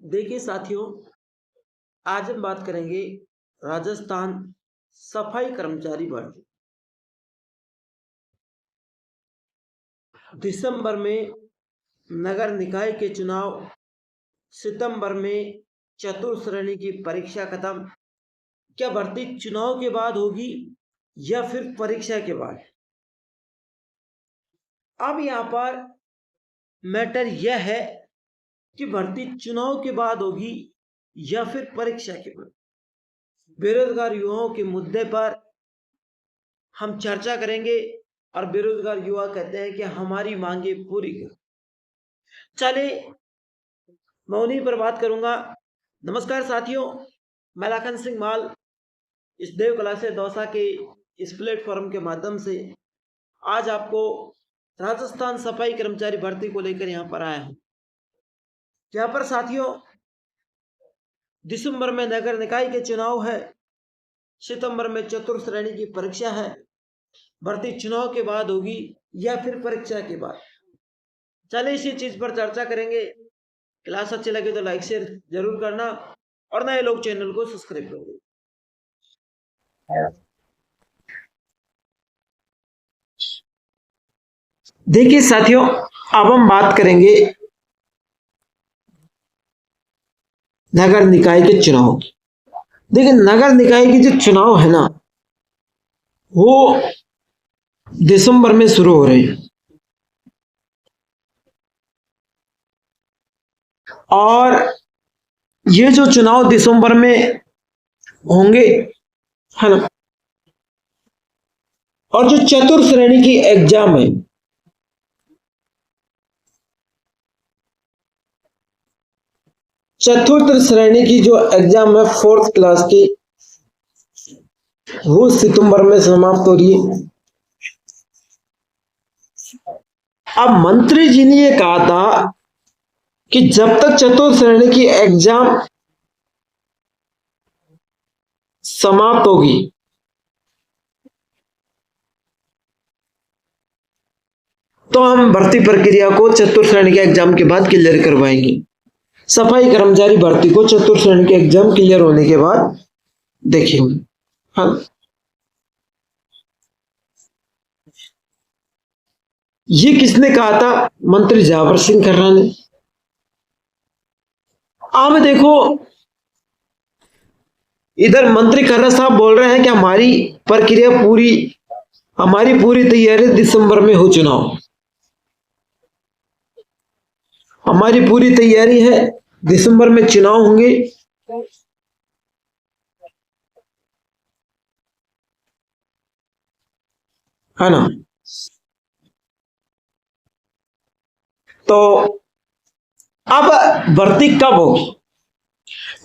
देखिए साथियों, आज हम बात करेंगे राजस्थान सफाई कर्मचारी भर्ती। दिसंबर में नगर निकाय के चुनाव, सितंबर में चतुर्थ श्रेणी की परीक्षा खत्म। क्या भर्ती चुनाव के बाद होगी या फिर परीक्षा के बाद? अब यहाँ पर मैटर यह है कि भर्ती चुनाव के बाद होगी या फिर परीक्षा के बाद। बेरोजगार युवाओं के मुद्दे पर हम चर्चा करेंगे और बेरोजगार युवा कहते हैं कि हमारी मांगे पूरी करो। चलिए मैं उन्हीं पर बात करूंगा। नमस्कार साथियों, मैं लाखन सिंह माल इस देव कला से दौसा के इस प्लेटफॉर्म के माध्यम से आज आपको राजस्थान सफाई कर्मचारी भर्ती को लेकर यहाँ पर आया हूँ। यहाँ पर साथियों, दिसंबर में नगर निकाय के चुनाव है, सितंबर में चतुर्थ श्रेणी की परीक्षा है। भर्ती चुनाव के बाद होगी या फिर परीक्षा के बाद? चलिए इसी चीज पर चर्चा करेंगे। क्लास अच्छी लगे तो लाइक शेयर जरूर करना और नए लोग चैनल को सब्सक्राइब करो। देखिए साथियों, अब हम बात करेंगे नगर निकाय के चुनाव की। देखिए नगर निकाय की जो चुनाव है ना, वो दिसंबर में शुरू हो रही है और ये जो चुनाव दिसंबर में होंगे, है ना, और जो चतुर्थ श्रेणी की एग्जाम है, चतुर्थ श्रेणी की जो एग्जाम है फोर्थ क्लास की, वो सितंबर में समाप्त हो रही है। अब मंत्री जी ने ये कहा था कि जब तक चतुर्थ श्रेणी की एग्जाम समाप्त होगी तो हम भर्ती प्रक्रिया को चतुर्थ श्रेणी के एग्जाम के बाद क्लियर करवाएंगे। सफाई कर्मचारी भर्ती को चतुर्थ श्रेणी के एग्जाम क्लियर होने के बाद देखेंगे। हाँ, ये किसने कहा था? मंत्री जावर सिंह खर्रा ने। अब देखो, इधर मंत्री खर्रा साहब बोल रहे हैं कि हमारी प्रक्रिया पूरी, हमारी पूरी तैयारी दिसंबर में हो चुनाव, हमारी पूरी तैयारी है, दिसंबर में चुनाव होंगे। है ना? तो अब भर्ती कब होगी?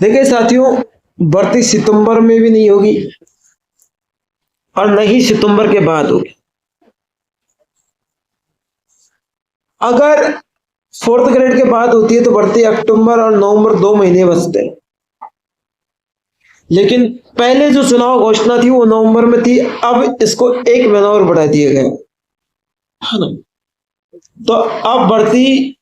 देखिए साथियों, भर्ती सितंबर में भी नहीं होगी और न ही सितंबर के बाद होगी। अगर फोर्थ ग्रेड के बाद होती है तो भर्ती अक्टूबर और नवंबर 2 महीने बचते हैं, लेकिन पहले जो चुनाव घोषणा थी वो नवंबर में थी, अब इसको 1 महीना और बढ़ा दिया गया, है ना? तो अब भर्ती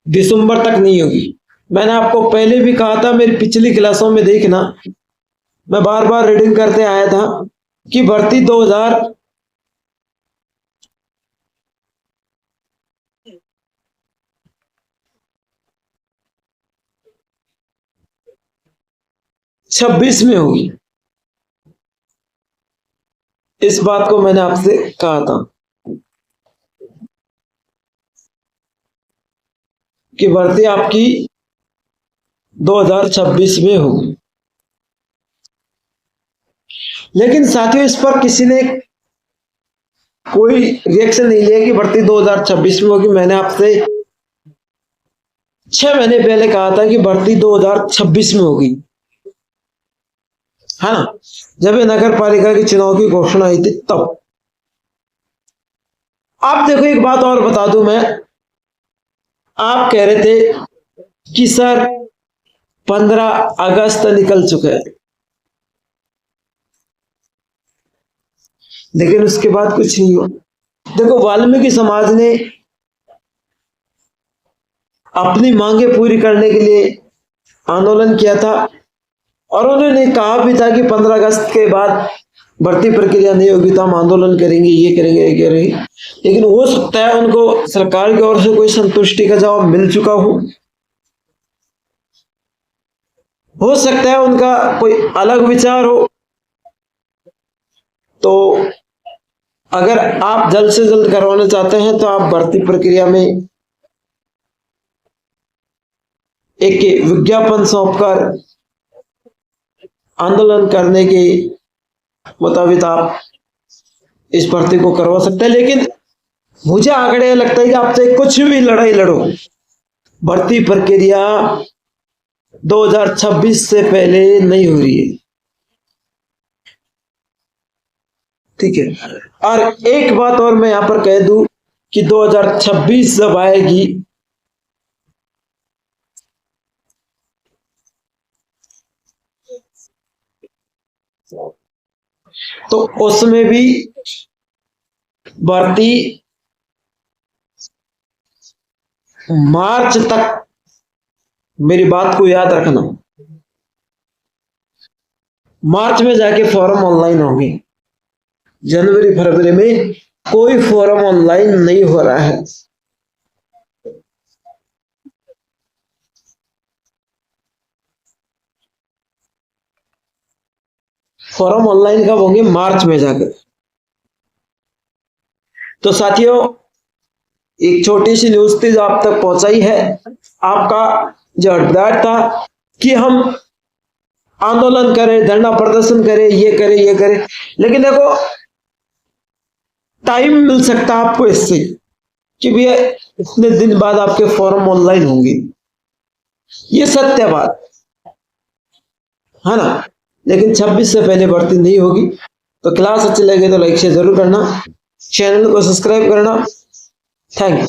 दिसंबर तक नहीं होगी। मैंने आपको पहले भी कहा था, मेरी पिछली क्लासों में देखना, मैं बार बार रीडिंग करते आया था कि भर्ती 2026 में होगी। इस बात को मैंने आपसे कहा था कि भर्ती आपकी 2026 में होगी। लेकिन साथियों, इस पर किसी ने कोई रिएक्शन नहीं लिया कि भर्ती 2026 में होगी। मैंने आपसे 6 महीने पहले कहा था कि भर्ती 2026 में होगी, है ना, जब ये नगर पालिका के चुनाव की घोषणा आई थी तब। आप देखो, एक बात और बता दूं मैं, आप कह रहे थे कि सर 15 अगस्त निकल चुके हैं, लेकिन उसके बाद कुछ नहीं हुआ। देखो, वाल्मीकि समाज ने अपनी मांगे पूरी करने के लिए आंदोलन किया था और उन्होंने कहा भी था कि 15 अगस्त के बाद भर्ती प्रक्रिया नहीं होगी तो हम आंदोलन करेंगे, ये करेंगे, ये करेंगे। लेकिन हो सकता है उनको सरकार की ओर से कोई संतुष्टि का जवाब मिल चुका हो सकता है उनका कोई अलग विचार हो। तो अगर आप जल्द से जल्द करवाना चाहते हैं तो आप भर्ती प्रक्रिया में एक विज्ञापन सौंपकर आंदोलन करने के मुताबिक आप इस भर्ती को करवा सकते हैं। लेकिन मुझे आंकड़े लगता है कि आपसे कुछ भी लड़ाई लड़ो, भर्ती प्रक्रिया 2026 से पहले नहीं हो रही है। ठीक है। और एक बात और मैं यहां पर कह दूं कि 2026 जब आएगी तो उसमें भी भर्ती मार्च तक, मेरी बात को याद रखना, मार्च में जाके फॉर्म ऑनलाइन होंगे। जनवरी फरवरी में कोई फॉर्म ऑनलाइन नहीं हो रहा है। फॉर्म ऑनलाइन कब होंगे? मार्च में जाकर। तो साथियों, एक छोटी सी न्यूज थी जो आप तक पहुंचाई है। आपका जो हकदार था कि हम आंदोलन करें, धरना प्रदर्शन करें, ये करें, ये करें, लेकिन देखो टाइम मिल सकता है आपको इससे कि भैया इतने दिन बाद आपके फॉर्म ऑनलाइन होंगे, ये सत्य बात है ना। लेकिन 26 से पहले भर्ती नहीं होगी। तो क्लास अच्छी लगे तो लाइक शेयर जरूर करना, चैनल को सब्सक्राइब करना। Thank you.